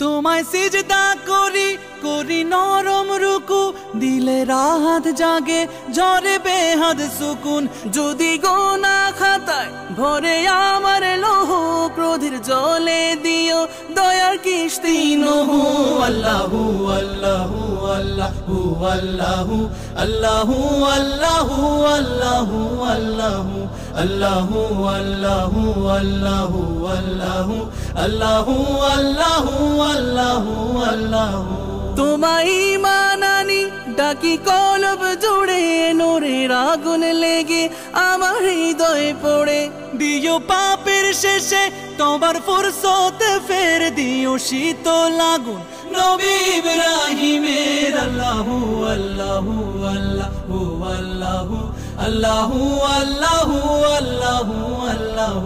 তোমায় সিজদা করি করি নরম রুকু, দিলে রাহাত জাগে ঝরে বেহাদ সুকুন। যদি গোনা খাতায় ভরে আমার লোহ, ক্রোধের জলে দিও দয়ার কিস্তি নহু। আল্লাহু আল্লাহু আল্লাহু আল্লাহু আল্লাহু আল্লাহু আল্লাহু আল্লাহু আল্লাহু আল্লাহু আল্লাহু আল্লাহু আল্লাহু আল্লাহু আল্লাহু আল্লাহু। তোমায় মানানি ডাকি কলব জুড়ে, নূরের আগুন লেগে আমার হৃদয়ে পড়ে। দিও পাপের শেষে তোমার ফুরসতে ফের দিও শীতল আগুন নবী ইব্রাহিমের। আল্লাহু আল্লাহু আল্লাহু আল্লাহু আল্লাহু আল্লাহু আল্লাহু আল্লাহু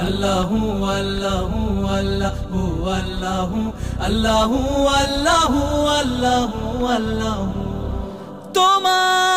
আল্লাহু আল্লাহু আল্লাহু আল্লাহু আল্লাহু আল্লাহু আল্লাহু আল্লাহু। তোমার